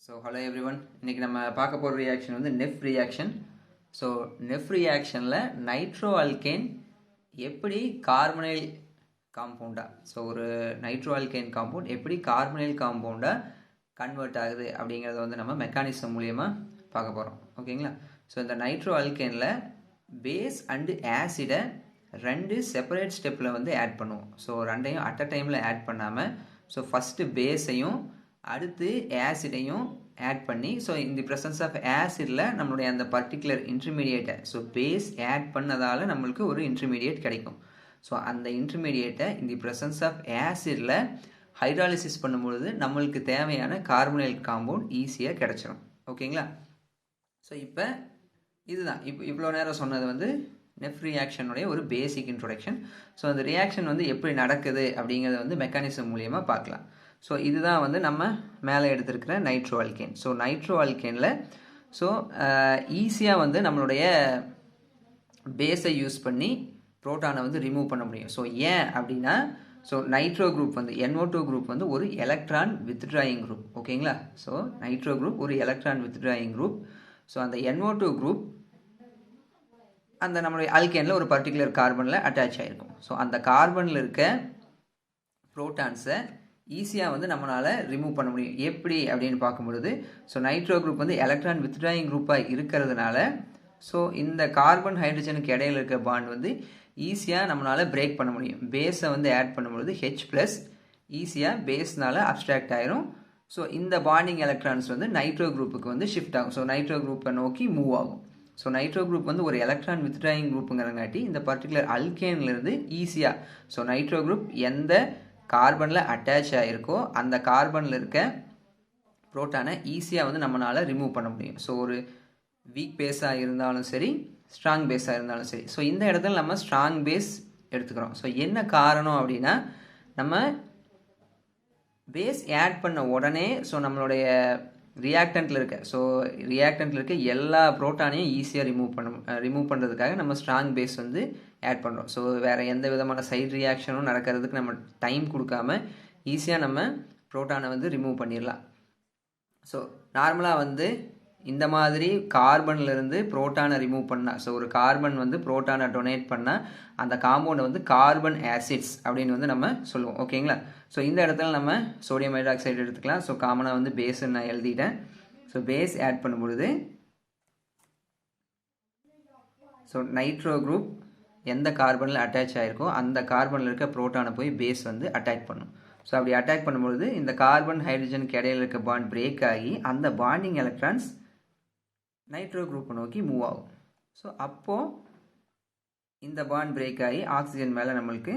Hello everyone. இன்னைக்கு நம்ம பார்க்க போற ரியாக்ஷன் வந்து நெஃப் ரியாக்ஷன். ஸோ நெஃப் ரியாக்ஷனில் நைட்ரோ அல்கேன் எப்படி கார்பனைல் காம்பவுண்டா, ஸோ ஒரு நைட்ரோ அல்கேன் காம்பவுண்ட் எப்படி கார்பனைல் காம்பவுண்டா கன்வெர்ட் ஆகுது அப்படிங்கிறத வந்து நம்ம மெக்கானிசம் மூலியமாக பார்க்க போகிறோம். ஓகேங்களா? ஸோ இந்த நைட்ரோ அல்கேனில் பேஸ் அண்டு ஆசிடை ரெண்டு செப்பரேட் ஸ்டெப்பில் வந்து ஆட் பண்ணுவோம். ஸோ ரெண்டையும் அட் அ டைமில் ஆட் பண்ணாமல், ஸோ ஃபஸ்ட்டு பேஸையும் அடுத்து ஆசிடையும் ஆட் பண்ணி, ஸோ இந்த ப்ரெசன்ஸ் ஆஃப் ஆசிடில் நம்மளுடைய அந்த பர்டிகுலர் இன்டர்மீடியேட்டை, ஸோ பேஸ் ஆட் பண்ணதால் நம்மளுக்கு ஒரு இன்டர்மீடியேட் கிடைக்கும். ஸோ அந்த இன்டர்மீடியேட்டை இந்த ப்ரெசன்ஸ் ஆஃப் ஆசிடில் ஹைட்ராலிசிஸ் பண்ணும்பொழுது நம்மளுக்கு தேவையான கார்பனைல் காம்பவுண்ட் ஈஸியாக கிடச்சிடும். ஓகேங்களா? ஸோ இப்போ இதுதான் இவ்வளோ நேரம் சொன்னது வந்து நெஃப் ரியாக்ஷனுடைய ஒரு பேசிக் இன்ட்ரொடக்ஷன். ஸோ அந்த ரியாக்ஷன் வந்து எப்படி நடக்குது அப்படிங்கிறத வந்து மெக்கானிசம் மூலியமாக பார்க்கலாம். ஸோ இதுதான் வந்து நம்ம மேலே எடுத்துருக்கிற நைட்ரோ அல்கேன். ஸோ நைட்ரோ அல்கேனில் ஸோ ஈஸியாக வந்து நம்மளுடைய பேஸை யூஸ் பண்ணி புரோட்டானை வந்து ரிமூவ் பண்ண முடியும். ஸோ ஏன் அப்படின்னா, ஸோ நைட்ரோ குரூப் வந்து NO2 குரூப் வந்து ஒரு எலக்ட்ரான் வித்ட்ராயிங் குரூப். ஓகேங்களா? ஸோ நைட்ரோ குரூப் ஒரு எலக்ட்ரான் வித்ட்ராயிங் குரூப். ஸோ அந்த NO2 குரூப் அந்த நம்மளுடைய அல்கேனில் ஒரு பர்டிகுலர் கார்பனில் அட்டாச் ஆகிருக்கும். ஸோ அந்த கார்பனில் இருக்க புரோட்டான்ஸை ஈஸியாக வந்து நம்மளால் ரிமூவ் பண்ண முடியும். எப்படி அப்படின்னு பார்க்கும்பொழுது, ஸோ நைட்ரோ குரூப் வந்து எலக்ட்ரான் வித்ட்ராயிங் குரூப்பாக இருக்கிறதுனால, ஸோ இந்த கார்பன் ஹைட்ரஜனுக்கு இடையில இருக்க பாண்ட் வந்து ஈஸியாக நம்மளால் பிரேக் பண்ண முடியும். பேஸை வந்து ஆட் பண்ணும்பொழுது H+ ஈஸியாக பேஸ்னால் அப்ஸ்ட்ராக்ட் ஆயிரும். ஸோ இந்த பாண்டிங் எலக்ட்ரான்ஸ் வந்து நைட்ரோ குரூப்புக்கு வந்து ஷிஃப்ட் ஆகும். ஸோ நைட்ரோ குரூப்பை நோக்கி மூவ் ஆகும். ஸோ நைட்ரோ குரூப் வந்து ஒரு எலக்ட்ரான் வித்ட்ராயிங் குரூப்புங்கிறங்காட்டி இந்த பர்டிகுலர் அல்கேன்லேருந்து ஈஸியாக, ஸோ நைட்ரோ குரூப் எந்த கார்பனில் அட்டாச் ஆகிருக்கோ அந்த கார்பனில் இருக்க புரோட்டானை ஈஸியாக வந்து நம்மளால் ரிமூவ் பண்ண முடியும். ஸோ ஒரு வீக் பேஸாக இருந்தாலும் சரி, ஸ்ட்ராங் பேஸாக இருந்தாலும் சரி. ஸோ இந்த இடத்துல நம்ம ஸ்ட்ராங் பேஸ் எடுத்துக்கிறோம். ஸோ என்ன காரணம் அப்படின்னா, நம்ம பேஸ் ஆட் பண்ண உடனே ஸோ நம்மளுடைய ரியாக்டண்ட்டில் இருக்க எல்லா புரோட்டானையும் ஈஸியாக ரிமூவ் பண்ணுறதுக்காக நம்ம ஸ்ட்ராங் பேஸ் வந்து ஆட் பண்ணுறோம். ஸோ வேறு எந்த விதமான சைட் ரியாக்ஷனும் நடக்கிறதுக்கு நம்ம டைம் கொடுக்காம ஈஸியாக நம்ம புரோட்டானை வந்து ரிமூவ் பண்ணிடலாம். ஸோ நார்மலாக வந்து இந்த மாதிரி கார்பன்லேருந்து புரோட்டானை ரிமூவ் பண்ணால், ஸோ ஒரு கார்பன் வந்து புரோட்டானை டொனேட் பண்ணால் அந்த காம்பவுண்டை வந்து கார்பன் ஆசிட்ஸ் அப்படின்னு வந்து நம்ம சொல்லுவோம். ஓகேங்களா? ஸோ இந்த இடத்துல நம்ம சோடியம் ஹைட்ராக்சைடு எடுத்துக்கலாம். ஸோ காமனாக வந்து பேஸ்ன்னு நான் எழுதிட்டேன். ஸோ பேஸ் ஆட் பண்ணும்பொழுது ஸோ நைட்ரோ குரூப் எந்த கார்பனில் அட்டாச் ஆகிருக்கோ அந்த கார்பனில் இருக்க புரோட்டானை போய் பேஸ் வந்து அட்டாக் பண்ணும். ஸோ அப்படி அட்டாக் பண்ணும்பொழுது இந்த கார்பன் ஹைட்ரஜனுக்கு இடையில இருக்க பாண்ட் பிரேக் ஆகி அந்த பாண்டிங் எலக்ட்ரான்ஸ் நைட்ரோ குரூப்பை நோக்கி மூவ் ஆகும். ஸோ அப்போது இந்த பாண்ட் பிரேக் ஆகி ஆக்சிஜன் மேலே நம்மளுக்கு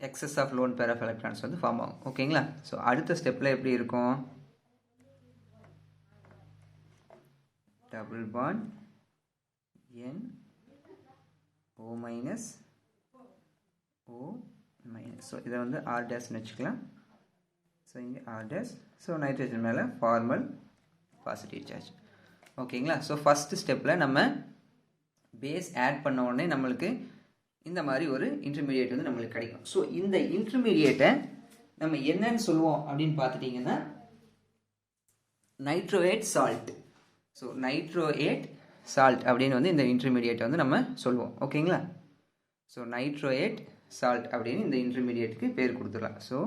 excess of lone pair of electrons வந்து ஃபார்ம் ஆகும். ஓகேங்களா? ஸோ அடுத்த ஸ்டெப்பில் எப்படி இருக்கும், double bond NO- O-. So இதை வந்து R' வச்சுக்கலாம். ஸோ இங்கே R'. ஸோ நைட்ரஜன் மேலே ஃபார்மல் பாசிட்டிவ் சார்ஜ். ஓகேங்களா? ஸோ ஃபஸ்ட்டு ஸ்டெப்பில் நம்ம பேஸ் ஆட் பண்ண உடனே நம்மளுக்கு இந்த மாதிரி ஒரு இன்டர்மீடியேட் வந்து நம்மளுக்கு கிடைக்கும். ஸோ இந்த இன்டர்மீடியேட்டை நம்ம என்னன்னு சொல்லுவோம் அப்படின்னு பார்த்துட்டிங்கன்னா நைட்ரோயேட் சால்ட். ஸோ நைட்ரோயேட் சால்ட் அப்படின்னு வந்து இந்த இன்டர்மீடியேட்டை வந்து நம்ம சொல்லுவோம். ஓகேங்களா? ஸோ நைட்ரோயேட் சால்ட் அப்படின்னு இந்த இன்டர்மீடியேட்டுக்கு பேர் கொடுத்துடலாம். So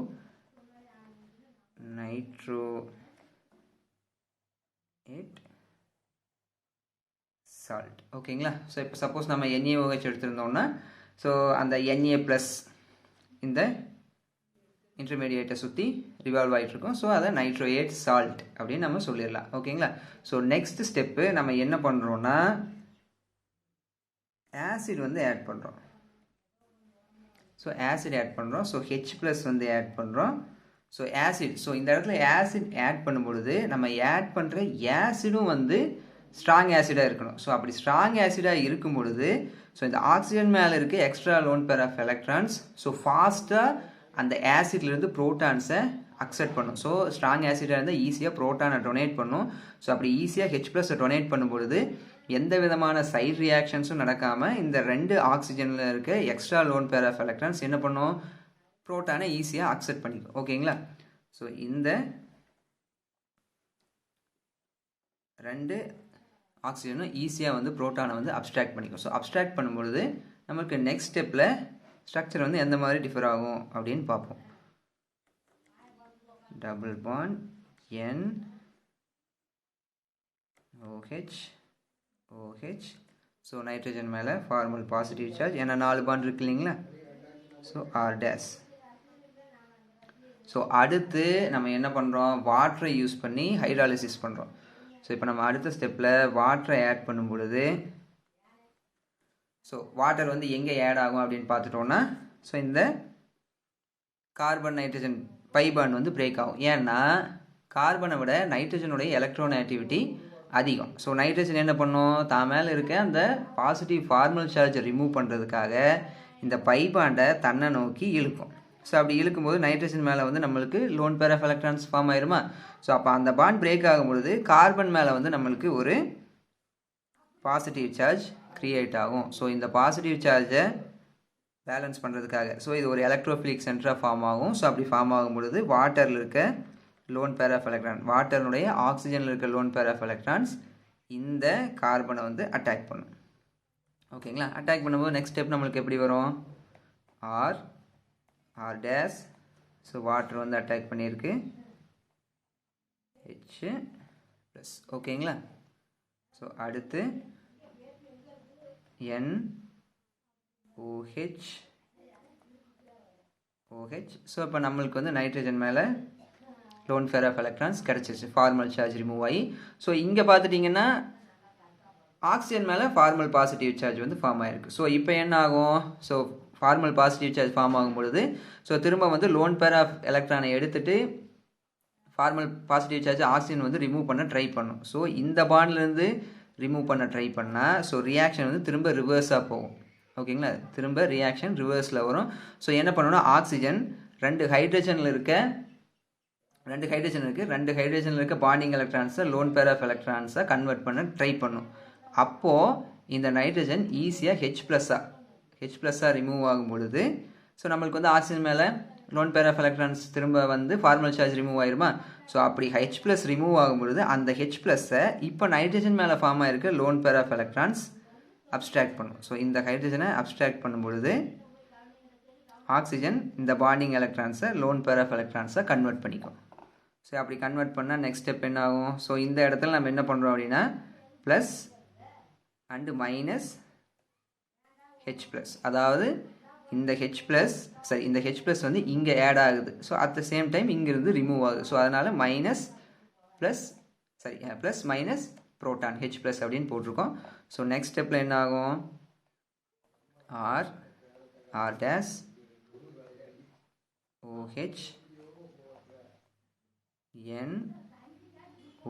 nitronate salt. ஓகேங்களா? ஸோ இப்போ சப்போஸ் நம்ம NaOH எடுத்திருந்தோம்னா, ஸோ அந்த Na+ இந்த இன்டர்மீடியேட்டை சுற்றி ரிவால்வ் ஆகிட்ருக்கோம். ஸோ அதை நைட்ரோயேட் சால்ட் அப்படின்னு நம்ம சொல்லிடலாம். ஓகேங்களா? ஸோ நெக்ஸ்ட் ஸ்டெப்பு நம்ம என்ன பண்ணுறோன்னா ஆசிட் வந்து ஆட் பண்ணுறோம். ஸோ ஆசிட் ஆட் பண்ணுறோம். ஸோ H+ வந்து ஆட் பண்ணுறோம். ஸோ ஆசிட், ஸோ இந்த இடத்துல ஆசிட் ஆட் பண்ணும்பொழுது நம்ம ஆட் பண்ணுற ஆசிடும் வந்து ஸ்ட்ராங் ஆசிடாக இருக்கணும். ஸோ அப்படி ஸ்ட்ராங் ஆசிடாக இருக்கும் பொழுது ஸோ இந்த ஆக்சிஜன் மேலே இருக்க extra lone pair of electrons so ஃபாஸ்ட்டாக அந்த ஆசிட்லேருந்து ப்ரோட்டான்ஸை அக்செப்ட் பண்ணும். ஸோ ஸ்ட்ராங் ஆசிடாக இருந்தால் ஈஸியாக ப்ரோட்டானை டொனேட் பண்ணும். ஸோ அப்படி ஈஸியாக H+ டொனேட் பண்ணும்பொழுது எந்த விதமான சைட் ரியாக்ஷன்ஸும் நடக்காமல் இந்த ரெண்டு ஆக்சிஜனில் இருக்க extra lone pair of electrons என்ன பண்ணும், புரோட்டானை ஈஸியாக அக்செப்ட் பண்ணிக்கும். ஓகேங்களா? ஸோ இந்த ரெண்டு ஆக்சிஜனும் ஈஸியாக வந்து புரோட்டானை வந்து அப்ஸ்ட்ராக்ட் பண்ணிக்கும். ஸோ அப்ஸ்ட்ராக்ட் பண்ணும்பொழுது நமக்கு நெக்ஸ்ட் ஸ்டெப்பில் ஸ்ட்ரக்சர் வந்து எந்த மாதிரி டிஃபர் ஆகும் அப்படின்னு பார்ப்போம். Double bond N OH OH. So nitrogen மேலே ஃபார்மல் பாசிட்டிவ் சார்ஜ், ஏன்னா 4 பாண்ட் இருக்கு இல்லைங்களா. So R dash. ஸோ அடுத்து நம்ம என்ன பண்ணுறோம், வாட்டரை யூஸ் பண்ணி ஹைட்ராலிசிஸ் பண்ணுறோம். ஸோ இப்போ நம்ம அடுத்த ஸ்டெப்பில் வாட்டரை ஆட் பண்ணும் பொழுது ஸோ வாட்டர் வந்து எங்கே ஆட் ஆகும் அப்படின்னு பார்த்துட்டோன்னா, ஸோ இந்த கார்பன் நைட்ரஜன் பை பாண்ட் வந்து பிரேக் ஆகும். ஏன்னா கார்பனை விட நைட்ரஜனுடைய எலக்ட்ரோநேட்டிவிட்டி அதிகம். ஸோ நைட்ரஜன் என்ன பண்ணும், தான் மேலே இருக்க அந்த பாசிட்டிவ் ஃபார்மல் சார்ஜை ரிமூவ் பண்ணுறதுக்காக இந்த பை பாண்டை தன்னை நோக்கி இழுக்கும். ஸோ அப்படி இழுக்கும்போது நைட்ரஜன் மேலே வந்து நம்மளுக்கு lone pair of electrons form ஆயிருமா. ஸோ அப்போ அந்த பாண்ட் பிரேக் ஆகும்பொழுது கார்பன் மேலே வந்து நம்மளுக்கு ஒரு பாசிட்டிவ் சார்ஜ் க்ரியேட் ஆகும். ஸோ இந்த பாசிட்டிவ் சார்ஜை பேலன்ஸ் பண்ணுறதுக்காக ஸோ இது ஒரு எலக்ட்ரோஃபிலிக் சென்டராக ஃபார்ம் ஆகும். ஸோ அப்படி ஃபார்ம் ஆகும் பொழுது வாட்டரில் இருக்க லோன் பேர் ஆஃப் எலக்ட்ரான், வாட்டருடைய ஆக்சிஜனில் இருக்க லோன் பேர் ஆஃப் எலக்ட்ரான்ஸ் இந்த கார்பனை வந்து அட்டாக் பண்ணும். ஓகேங்களா. அட்டாக் பண்ணும்போது நெக்ஸ்ட் ஸ்டெப் நம்மளுக்கு எப்படி வரும், R dash. ஸோ வாட்டர் வந்து அட்டாக் பண்ணியிருக்கு H ப்ளஸ். ஓகேங்களா. ஸோ அடுத்து N OH OH. ஸோ இப்போ நம்மளுக்கு வந்து நைட்ரஜன் மேலே லோன் பேர் ஆஃப் எலக்ட்ரான்ஸ் கிடச்சிருச்சு, ஃபார்மல் சார்ஜ் ரிமூவ் ஆகி. ஸோ இங்கே பார்த்துட்டிங்கன்னா ஆக்சிஜன் மேலே ஃபார்மல் பாசிட்டிவ் சார்ஜ் வந்து ஃபார்ம் ஆகிருக்கு. ஸோ இப்போ என்ன ஆகும், so formal positive charge form ஆகும் பொழுது ஸோ திரும்ப வந்து லோன் பேர் ஆஃப் எலக்ட்ரானை எடுத்துகிட்டு ஃபார்மல் பாசிட்டிவ் சார்ஜ் ஆக்சிஜன் வந்து ரிமூவ் பண்ண ட்ரை பண்ணும். ஸோ இந்த பாண்ட்லேருந்து ரிமூவ் பண்ண ட்ரை பண்ணால் ஸோ ரியாக்ஷன் வந்து திரும்ப ரிவர்ஸாக போகும். ஓகேங்களா. திரும்ப ரியாக்ஷன் ரிவர்ஸில் வரும். ஸோ என்ன பண்ணணும்னா ஆக்சிஜன் ரெண்டு ஹைட்ரஜனில் இருக்க பாண்டிங் எலக்ட்ரான்ஸை லோன் பேர் ஆஃப் எலக்ட்ரான்ஸை கன்வெர்ட் பண்ண ட்ரை பண்ணும். அப்போது இந்த நைட்ரஜன் ஈஸியாக ஹெச் ப்ளஸ்ஸாக ரிமூவ் ஆகும் பொழுது ஸோ நம்மளுக்கு வந்து ஆக்சிஜன் மேலே லோன் பேர் ஆஃப் எலக்ட்ரான்ஸ் திரும்ப வந்து ஃபார்மல் சார்ஜ் ரிமூவ் ஆயிருமா. ஸோ அப்படி ஹெச் ப்ளஸ் ரிமூவ் ஆகும் பொழுது அந்த ஹெச் ப்ளஸ்ஸை இப்போ நைட்ரஜன் மேலே ஃபார்ம் ஆகிருக்க lone pair of electrons abstract பண்ணும். ஸோ இந்த ஹைட்ரஜனை அப்ஸ்ட்ராக்ட் பண்ணும் பொழுது ஆக்சிஜன் இந்த பாண்டிங் எலக்ட்ரான்ஸை லோன் பேர் ஆஃப் எலக்ட்ரான்ஸை கன்வெர்ட் பண்ணிக்கும். ஸோ அப்படி கன்வெர்ட் பண்ணால் நெக்ஸ்ட் ஸ்டெப் என்ன ஆகும், ஸோ இந்த இடத்துல நம்ம என்ன பண்ணுறோம் அப்படின்னா plus and minus H plus, அதாவது இந்த ஹெச் ப்ளஸ் வந்து இங்கே ஆட் ஆகுது. So at the same time இங்கிருந்து ரிமூவ் ஆகுது. ஸோ அதனால் plus minus proton H plus அப்படின்னு போட்டிருக்கோம். ஸோ நெக்ஸ்ட் ஸ்டெப்பில் என்ன ஆகும், R dash OH N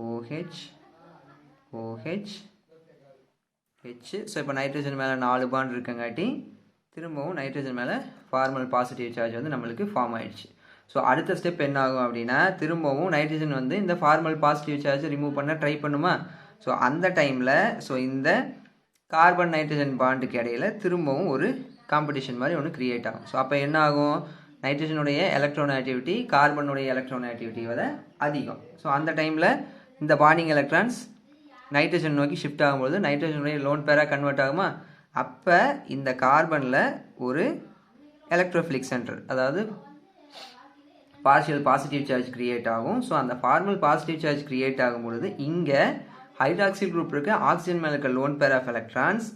OH OH H. So இப்போ நைட்ரஜன் மேலே 4 பாண்ட் இருக்கங்காட்டி திரும்பவும் நைட்ரஜன் மேலே ஃபார்மல் பாசிட்டிவ் சார்ஜ் வந்து நம்மளுக்கு ஃபார்ம் ஆயிடுச்சு. ஸோ அடுத்த ஸ்டெப் என்ன ஆகும் அப்படின்னா திரும்பவும் நைட்ரஜன் வந்து இந்த ஃபார்மல் பாசிட்டிவ் சார்ஜ் ரிமூவ் பண்ண ட்ரை பண்ணுமா. ஸோ அந்த டைமில் ஸோ இந்த கார்பன் நைட்ரஜன் பாண்டுக்கு இடையில திரும்பவும் ஒரு காம்படிஷன் மாதிரி ஒன்று க்ரியேட் ஆகும். ஸோ அப்போ என்ன ஆகும், நைட்ரஜனுடைய எலக்ட்ரோநேட்டிவிட்டி கார்பனுடைய எலக்ட்ரோநேட்டிவிட்டி விட அதிகம். ஸோ அந்த டைமில் இந்த பாண்டிங் எலக்ட்ரான்ஸ் நைட்ரஜன் நோக்கி ஷிஃப்ட் ஆகும்போது நைட்ரஜனுடைய லோன் பேராக கன்வெர்ட் ஆகுமா. அப்போ இந்த கார்பனில் ஒரு எலக்ட்ரோஃபிலிக் சென்டர், அதாவது பார்ஷியல் பாசிட்டிவ் சார்ஜ் கிரியேட் ஆகும். ஸோ அந்த ஃபார்மல் பாசிட்டிவ் சார்ஜ் கிரியேட் ஆகும் பொழுது இங்கே ஹைட்ராக்சில் குரூப் இருக்க ஆக்சிஜன் மேலே இருக்க லோன் பேர் ஆஃப் எலக்ட்ரான்ஸ்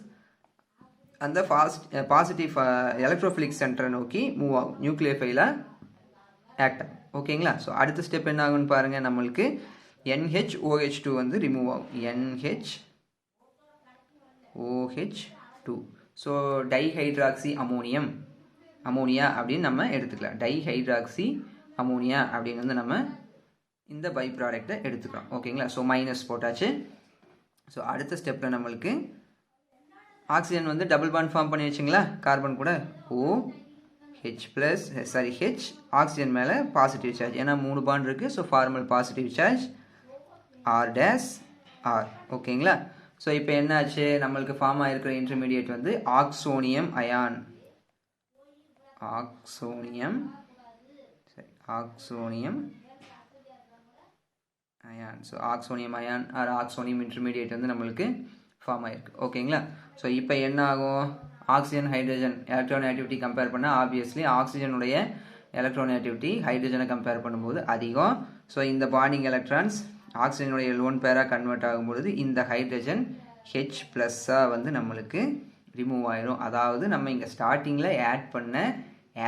அந்த பாசிட்டிவ் எலக்ட்ரோஃபிலிக் சென்டரை நோக்கி மூவ் ஆகும், நியூக்ளியோஃபைலாக ஆக்ட் ஆகும். ஓகேங்களா. ஸோ அடுத்த ஸ்டெப் என்ன ஆகும்னு பாருங்கள், நம்மளுக்கு NHOH2 வந்து ரிமூவ் ஆகும், NHOH2. ஸோ டைஹைட்ராக்சி அமோனியா அப்படின்னு நம்ம எடுத்துக்கலாம். டைஹைட்ராக்சி அமோனியா அப்படின்னு வந்து நம்ம இந்த பை ப்ராடக்டை எடுத்துக்கிறோம். ஓகேங்களா. ஸோ மைனஸ் போட்டாச்சு. ஸோ அடுத்த ஸ்டெப்பில் நம்மளுக்கு ஆக்சிஜன் வந்து டபுள் பாண்ட் ஃபார்ம் பண்ணி வச்சுங்களா கார்பன் கூட, ஹெச் ஆக்சிஜன் மேலே பாசிட்டிவ் சார்ஜ், ஏன்னா 3 பாண்ட் இருக்குது. So formal positive charge R dash R. ஓகேங்களா. ஸோ இப்போ என்னாச்சு, நம்மளுக்கு ஃபார்ம் ஆகிருக்கிற இன்டர்மீடியேட் வந்து oxonium ion, ion. So oxonium ion or oxonium intermediate வந்து நம்மளுக்கு ஃபார்ம் ஆகிருக்கு. ஓகேங்களா? ஸோ இப்போ என்ன ஆகும், ஆக்சிஜன் ஹைட்ரஜன் எலக்ட்ரோநேட்டிவிட்டி கம்பேர் பண்ணால் ஆப்வியஸ்லி ஆக்சிஜனுடைய எலக்ட்ரோநேட்டிவிட்டி ஹைட்ரஜனை கம்பேர் பண்ணும்போது அதிகம். ஸோ இந்த பாண்டிங் எலக்ட்ரான்ஸ் ஆக்சிஜனுடைய லோன் பேராக கன்வெர்ட் ஆகும்பொழுது இந்த ஹைட்ரஜன் ஹெச் ப்ளஸ்ஸாக வந்து நம்மளுக்கு ரிமூவ் ஆயிரும். அதாவது நம்ம இங்கே ஸ்டார்டிங்கில் ஆட் பண்ண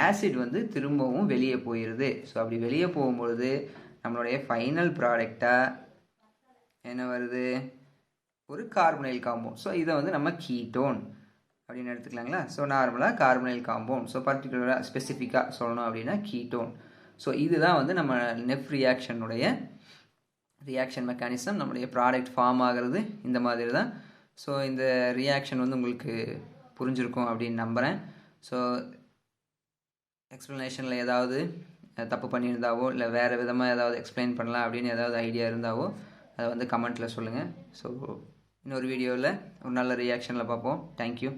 ஆசிட் வந்து திரும்பவும் வெளியே போயிடுது. ஸோ அப்படி வெளியே போகும்பொழுது நம்மளுடைய ஃபைனல் ப்ராடக்டாக என்ன வருது, ஒரு கார்பனைல் காம்பவுண்ட். ஸோ இதை வந்து நம்ம கீட்டோன் அப்படின்னு எடுத்துக்கலாங்களா? ஸோ நார்மலாக கார்பனைல் காம்பவுண்ட். ஸோ பர்டிகுலராக ஸ்பெசிஃபிக்காக சொல்லணும் அப்படின்னா கீட்டோன். ஸோ இதுதான் வந்து நம்ம நெஃப் ரியாக்ஷனுடைய ரியாக்ஷன் மெக்கானிசம். நம்மளுடைய ப்ராடக்ட் ஃபார்ம் ஆகிறது இந்த மாதிரி தான். ஸோ இந்த ரியாக்ஷன் வந்து உங்களுக்கு புரிஞ்சிருக்கும் அப்படின்னு நம்புகிறேன். ஸோ எக்ஸ்ப்ளனேஷனில் ஏதாவது தப்பு பண்ணியிருந்தாவோ இல்லை வேறு விதமாக ஏதாவது எக்ஸ்பிளைன் பண்ணலாம் அப்படின்னு ஏதாவது ஐடியா இருந்தாவோ அதை வந்து கமெண்ட்டில் சொல்லுங்கள். ஸோ இன்னொரு வீடியோவில் ஒரு நல்ல ரியாக்ஷனில் பார்ப்போம். தேங்க்யூ.